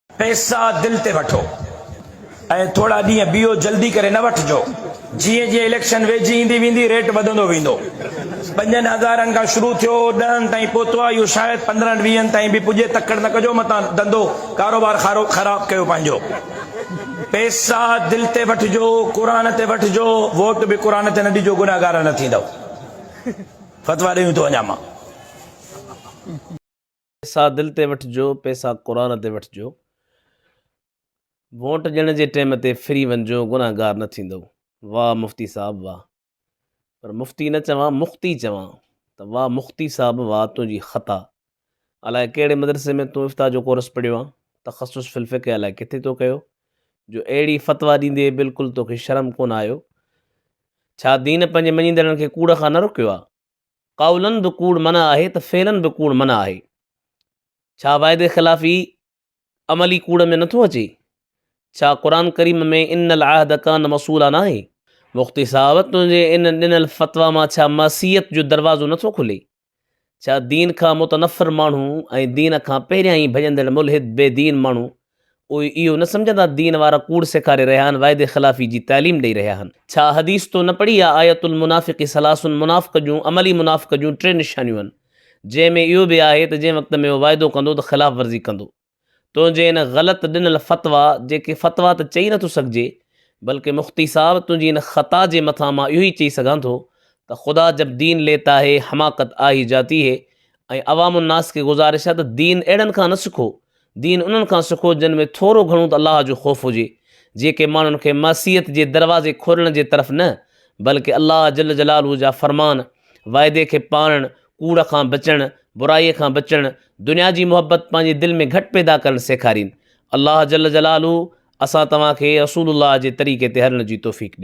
पैसा दिल ते वठो ऐं थोड़ा ॾींहं बीहो, जल्दी करे न वठिजो। जीअं जीअं इलेक्शन वेझी ईंदी वेंदी रेट वधंदो वेंदो। 5,000 खां शुरू थियो 10 ताईं पहुतो आहे, इहो शायदि 15-20 ताईं बि पुॼे। तकड़ न कजो, मतां धंधो कारोबार ख़राब कयो पंहिंजो। पैसा दिल ते वठिजो, क़ुरान ते वठिजो। वोट बि क़ुरान ते न ॾिजो, गुनाहगार न थींदव। फतवा ॾियूं थो अञा मां। पैसा दिल ते वठिजो, पैसा क़ुरान ते वठिजो। वोट ॾियण जे टाइम ते फ्री वञिजो, गुनाहगार न थींदो। वाह मुफ़्ती साहब वाह। पर मुफ़्ती न चवां, मुख़्ती चवां त वाह मुख़्ती साहब वाह, तुंहिंजी ख़ता। अलाए कहिड़े मदरसे में तूं इफ़्ता जो कोर्स पढ़ियो आहे, तख़सुस फिल फ़िक़्ह अलाए किथे तो कयो, जो अहिड़ी फ़तवा ॾींदे बिल्कुलु तोखे शर्म कोन आयो। छा दीन पंहिंजे मञींदड़नि खे कूड़ खां न रोकियो आहे? क़ौलन बि कूड़ मना आहे त फ़ेलन बि कूड़ मना आहे। छा वाइदे ख़िलाफ़ी अमली कूड़ में नथो अचे? छा क़ुरान करीम में इन्नल अहद कान मसूला न आहे? मुफ़्ती साहब, तुंहिंजे इन ॾिनल फ़तवा मां छा मसीहत जो दरवाज़ो नथो खुले? छा दीन खां मुतनफ़िर माण्हू ऐं दीन खां पहिरियां ई भॼंदड़ मुल्हिद बेदीन माण्हू उहे इहो न सम्झंदा दीन वारा कूड़ सेखारे रहिया आहिनि, वाइदे ख़िलाफ़ी जी तालीम ॾेई रहिया आहिनि? छा हदीस तो न पढ़ी आहे आयतुल मुनाफ़िक़ सलासुन, मुनाफ़िक़ जूं अमली मुनाफ़िक़ जूं 3 निशानियूं आहिनि, जंहिंमें इहो बि आहे त जंहिं वक़्त में उहो वाइदो कंदो त ख़िलाफ़ वर्ज़ी कंदो। तुंहिंजे इन ग़लति ॾिनल फ़तवा, जेके फ़तवा त चई नथो सघिजे, बल्कि मुफ़्ती साहब तुंहिंजी इन ख़ता जे मथां मां इहो ई चई सघां थो त ख़ुदा जब दीन लेता है हमाकत आ ही जाती है। ऐं अवामुन्नास खे गुज़ारिश आहे त दीन अहिड़नि खां न सिखो, दीन उन्हनि खां सिखो जिन में थोरो घणो त अलाह जो ख़ौफ़ हुजे, जेके माण्हुनि खे मसीहत जे दरवाज़े खोलण जे तरफ़ न, बल्कि अलाह जल जलालहू जा फ़रमान, वाइदे खे पालण, कूड़ खां बचण, बुराईअ खां बचण, दुनिया जी मुहबत पंहिंजे दिलि में घटि पैदा करणु सेखारीनि। अलाह जल जलालहू असां तव्हांखे रसूलुल्लाह जे तरीक़े ते हलण जी तौफ़ीक़ ॾिए।